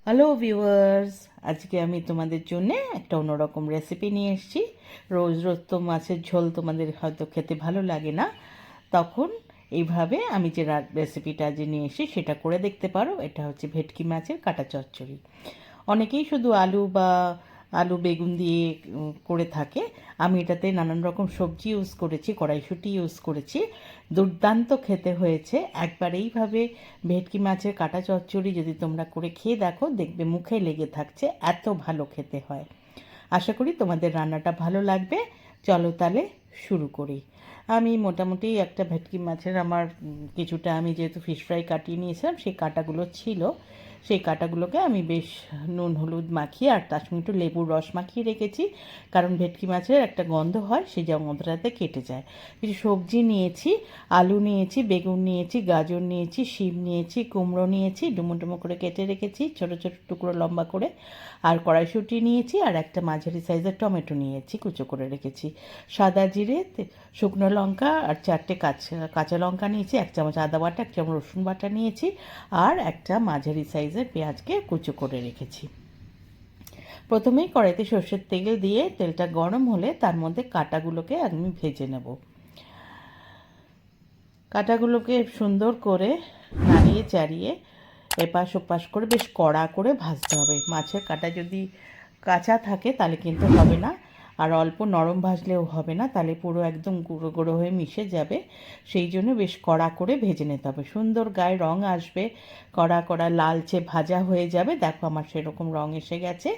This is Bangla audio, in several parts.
হ্যালো ভিউয়ার্স, আজকে আমি তোমাদের জন্য একটা অন্যরকম রেসিপি নিয়ে এসেছি। রোজ রোজ তো মাছের ঝোল তোমাদের হয়তো খেতে ভালো লাগে না, তখন এইভাবে আমি যে রেসিপিটা যে নিয়ে এসেছি সেটা করে দেখতে পারো। এটা হচ্ছে ভেটকি মাছের কাটা চচ্চড়ি। অনেকেই শুধু আলু বেগুন দিয়ে করে থাকে। আমি এটাতে নানান রকম সবজি ইউজ করেছি, কড়াইশুঁটি ইউজ করেছি। দুর্দান্ত খেতে হয়েছে। একবার এইভাবে ভেটকি মাছের কাটা চচ্চড়ি যদি তোমরা করে খেয়ে দেখো, দেখবে মুখে লেগে থাকছে, এত ভালো খেতে হয়। আশা করি তোমাদের রান্নাটা ভালো লাগবে। চলো তাহলে শুরু করি। আমি মোটামুটি একটা ভেটকি মাছের কিছুটা আমি যেহেতু ফিশ ফ্রাই কাটিয়ে নিয়েছিলাম, সেই কাটাগুলো ছিল। সেই কাটাগুলোকে আমি বেশ নুন হলুদ মাখিয়ে আর তার সঙ্গে একটু লেবুর রস মাখিয়ে রেখেছি, কারণ ভেটকি মাছের একটা গন্ধ হয়, সেই গন্ধটাতে কেটে যায়। কিছু সবজি নিয়েছি, আলু নিয়েছি, বেগুন নিয়েছি, গাজর নিয়েছি, শিম নিয়েছি, কুমড়ো নিয়েছি, ডুমো ডুমো করে কেটে রেখেছি ছোট ছোট টুকরো লম্বা করে। আর কড়াইশুঁটি নিয়েছি, আর একটা মাঝারি সাইজের টমেটো নিয়েছি, কুচো করে রেখেছি। সাদা জিরে, শুকনো লঙ্কা আর চারটে কাঁচা লঙ্কা নিয়েছি, 1 চামচ আদা বাটা, 1 চামচ রসুন বাটা নিয়েছি, আর একটা মাঝারি সাইজের পেঁয়াজকে কুচো করে রেখেছি। প্রথমেই কড়াইতে সর্ষের তেল দিয়ে তেলটা গরম হলে তার মধ্যে কাটাগুলোকে আমি ভেজে নেব। কাটাগুলোকে সুন্দর করে নাড়িয়ে চাড়িয়ে এপাশ ওপাশ করে বেশ কড়া করে ভাজতে হবে। মাছের কাটা যদি কাঁচা থাকে তাহলে কিন্তু হবে না, আর অল্প নরম ভাজলেও হবে না, তাহলে পুরো একদম গুঁড়ো গুঁড়ো হয়ে মিশে যাবে। সেই জন্য বেশ কড়া করে ভেজে নিতে হবে, সুন্দর গায়ে রং আসবে, কড়া কড়া লালচে ভাজা হয়ে যাবে। দেখো আমার সেরকম রং এসে গেছে।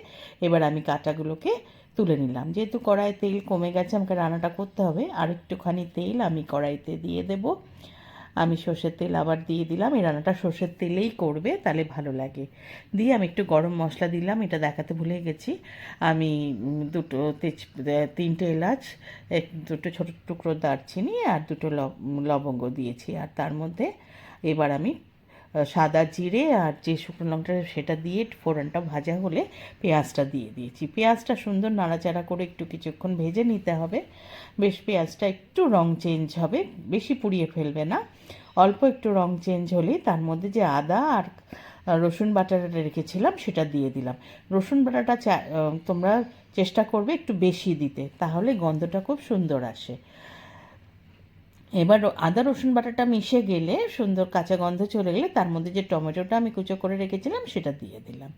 এবার আমি কাটাগুলোকে তুলে নিলাম। যেহেতু কড়াইয়ে তেল কমে গেছে, আমাকে রান্নাটা করতে হবে, আর একটুখানি তেল আমি কড়াইতে দিয়ে দেব। আমি সর্ষের তেল আবার দিয়ে দিলাম, এই রান্নাটা সর্ষের তেলেই করবে, তাহলে ভালো লাগে। দিয়ে আমি একটু গরম মশলা দিলাম, এটা দেখাতে ভুলে গেছি। আমি দুটো তিনটে এলাচ, দুটো ছোটো টুকরো দারচিনি আর দুটো লবঙ্গ দিয়েছি। আর তার মধ্যে এবার আমি সাদা জিরে আর যে শুকনো লঙ্কাটা সেটা দিয়ে ফোড়নটা ভাজা হলে পেঁয়াজটা দিয়ে দিয়েছি। পেঁয়াজটা সুন্দর নাড়াচাড়া করে একটু কিছুক্ষণ ভেজে নিতে হবে। বেশ পেঁয়াজটা একটু রং চেঞ্জ হবে, বেশি পুড়িয়ে ফেলবে না, অল্প একটু রং চেঞ্জ হলেই তার মধ্যে যে আদা আর রসুন বাটাটা রেখেছিলাম সেটা দিয়ে দিলাম। রসুন বাটাটা তোমরা চেষ্টা করবে একটু বেশি দিতে, তাহলে গন্ধটা খুব সুন্দর আসে। এবার আদা রসুন বাটাটা মিশে গেলে, সুন্দর কাঁচা গন্ধ চলে গেলে, তার মধ্যে যে টমেটোটা আমি কুচো করে রেখেছিলাম সেটা দিয়ে দিলাম।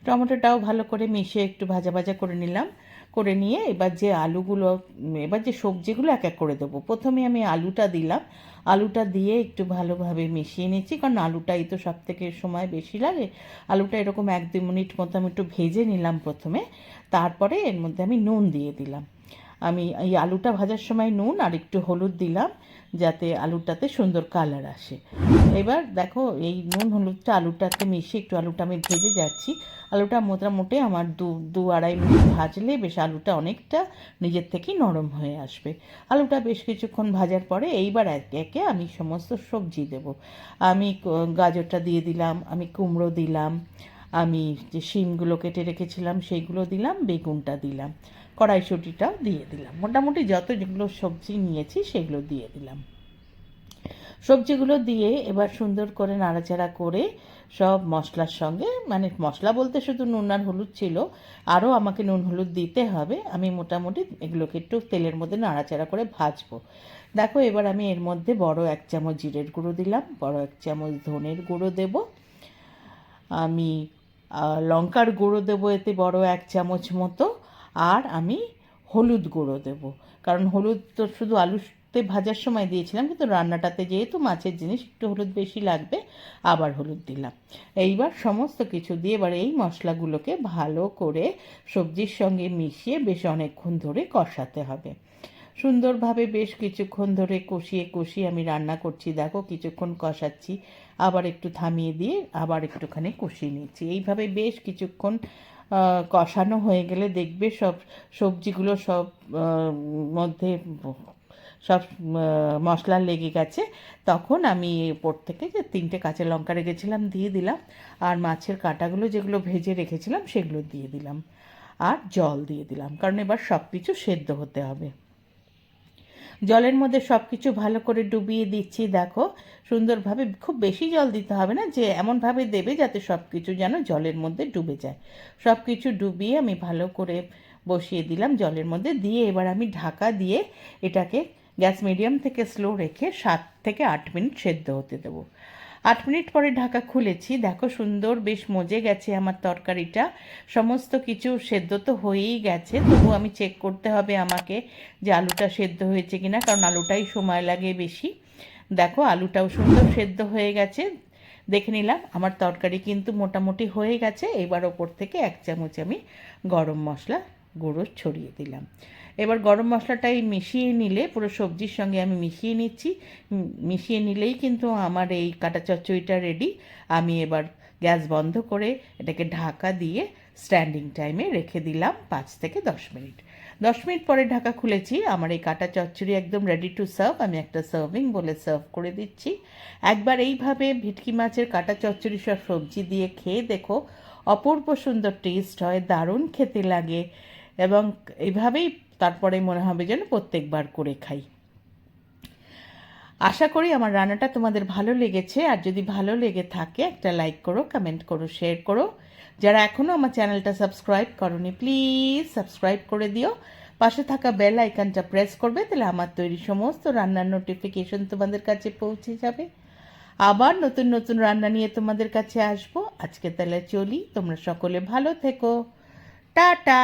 টমেটোটাও ভালো করে মিশিয়ে একটু ভাজা ভাজা করে নিলাম। করে নিয়ে এবার যে সবজিগুলো এক এক করে দেবো। প্রথমে আমি আলুটা দিলাম। আলুটা দিয়ে একটু ভালোভাবে মিশিয়ে নিচ্ছি, কারণ আলুটাই তো সব থেকে সময় বেশি লাগে। আলুটা এরকম 1-2 মিনিট মতো আমি একটু ভেজে নিলাম প্রথমে। তারপরে এর মধ্যে আমি নুন দিয়ে দিলাম। আমি এই আলুটা ভাজার সময় নুন আর একটু হলুদ দিলাম, যাতে আলুটাতে সুন্দর কালার আসে। এবার দেখো, এই নুন হলুদটা আলুটাকে মিশিয়ে একটু আলুটা আমি ভেজে যাচ্ছি। আলুটা মোটামুটি আমার দু আড়াই মিনিট ভাজলে বেশ আলুটা অনেকটা নিজের থেকেই নরম হয়ে আসবে। আলুটা বেশ কিছুক্ষণ ভাজার পরে এইবার একে একে আমি সমস্ত সবজি দেব। আমি গাজরটা দিয়ে দিলাম, আমি কুমড়ো দিলাম, আমি যে শিমগুলো কেটে রেখেছিলাম সেইগুলো দিলাম, বেগুনটা দিলাম, কড়াইশুঁটিটাও দিয়ে দিলাম। মোটামুটি যেগুলো সবজি নিয়েছি সেগুলো দিয়ে দিলাম। সবজিগুলো দিয়ে এবার সুন্দর করে নাড়াচাড়া করে সব মশলার সঙ্গে, মানে মশলা বলতে শুধু নুন আর হলুদ ছিল, আরও আমাকে নুন হলুদ দিতে হবে। আমি মোটামুটি এগুলোকে একটু তেলের মধ্যে নাড়াচাড়া করে ভাজবো। দেখো, এবার আমি এর মধ্যে বড় 1 চামচ জিরের গুঁড়ো দিলাম, বড় 1 চামচ ধনের গুঁড়ো দেব, আমি লঙ্কার গুঁড়ো দেবো এতে বড় 1 চামচ মতো, আর আমি হলুদ গুঁড়ো দেব। কারণ হলুদ তো শুধু আলুতে ভাজার সময় দিয়েছিলাম, কিন্তু রান্নাটাতে যেহেতু মাছের জিনিস একটু হলুদ বেশি লাগবে, আবার হলুদ দিলাম। এইবার সমস্ত কিছু দিয়ে এবার এই মশলাগুলোকে ভালো করে সবজির সঙ্গে মিশিয়ে বেশ অনেকক্ষণ ধরে কষাতে হবে। সুন্দরভাবে বেশ কিছুক্ষণ ধরে কষিয়ে কষিয়ে আমি রান্না করছি। দেখো, কিছুক্ষণ কষাচ্ছি, আবার একটু থামিয়ে দিয়ে আবার একটুখানি কষিয়ে নিচ্ছি। এইভাবে বেশ কিছুক্ষণ কষানো হয়ে গেলে দেখবে সব সবজিগুলো সব মধ্যে সব মশলা লেগে গেছে। তখন আমি ওপর থেকে যে 3টে কাঁচা লঙ্কা রেখেছিলাম দিয়ে দিলাম, আর মাছের কাঁটাগুলো যেগুলো ভেজে রেখেছিলাম সেগুলো দিয়ে দিলাম, আর জল দিয়ে দিলাম, কারণ এবার সব কিছু সেদ্ধ হতে হবে। জলের মধ্যে সব কিছু ভালো করে ডুবিয়ে দিচ্ছি। দেখো সুন্দরভাবে, খুব বেশি জল দিতে হবে না, যে এমনভাবে দেবে যাতে সব কিছু যেন জলের মধ্যে ডুবে যায়। সব কিছু ডুবিয়ে আমি ভালো করে বসিয়ে দিলাম জলের মধ্যে দিয়ে। এবার আমি ঢাকা দিয়ে এটাকে গ্যাস মিডিয়াম থেকে স্লো রেখে 7 থেকে 8 মিনিট সেদ্ধ হতে দেবো। 8 মিনিট পরে ঢাকা খুলেছি, দেখো সুন্দর বেশ মজে গেছে আমার তরকারিটা। সমস্ত কিছু সেদ্ধ তো হয়েই গেছে, তবু আমি চেক করতে হবে আমাকে যে আলুটা সেদ্ধ হয়েছে কিনা, কারণ আলুটাই সময় লাগে বেশি। দেখো আলুটাও সুন্দর সেদ্ধ হয়ে গেছে, দেখে নিলাম আমার তরকারি কিন্তু মোটামুটি হয়ে গেছে। এবার ওপর থেকে 1 চামচ আমি গরম মশলা গুঁড়ো ছড়িয়ে দিলাম। এবার গরম মশলাটাই মিশিয়ে নিলে, পুরো সবজির সঙ্গে আমি মিশিয়ে নিচ্ছি। মিশিয়ে নিলেই কিন্তু আমার এই কাটা চচ্চড়িটা রেডি। আমি এবার গ্যাস বন্ধ করে এটাকে ঢাকা দিয়ে স্ট্যান্ডিং টাইমে রেখে দিলাম 5 থেকে 10 মিনিট। 10 মিনিট পরে ঢাকা খুলেছি, আমার এই কাটা চচ্চড়ি একদম রেডি টু সার্ভ। আমি একটা সার্ভিং বলে সার্ভ করে দিচ্ছি। একবার এইভাবে ভেটকি মাছের কাটা চচ্চড়ি সব সবজি দিয়ে খেয়ে দেখো, অপূর্ব সুন্দর টেস্ট হয়, দারুণ খেতে লাগে। এবং এইভাবেই তারপরে মনে হবে যেন প্রত্যেকবার করে খাই। আশা করি আমার রান্নাটা তোমাদের ভালো লেগেছে। আর যদি ভালো লেগে থাকে একটা লাইক করো, কমেন্ট করো, শেয়ার করো। যারা এখনও আমার চ্যানেলটা সাবস্ক্রাইব করোনি প্লিজ সাবস্ক্রাইব করে দিও। পাশে থাকা বেল আইকনটা প্রেস করবে, তাহলে আমার তৈরি সমস্ত রান্নার নোটিফিকেশন তোমাদের কাছে পৌঁছে যাবে। আবার নতুন নতুন রান্না নিয়ে তোমাদের কাছে আসবো। আজকে তাহলে চলি, তোমরা সকলে ভালো থেকো। টাটা।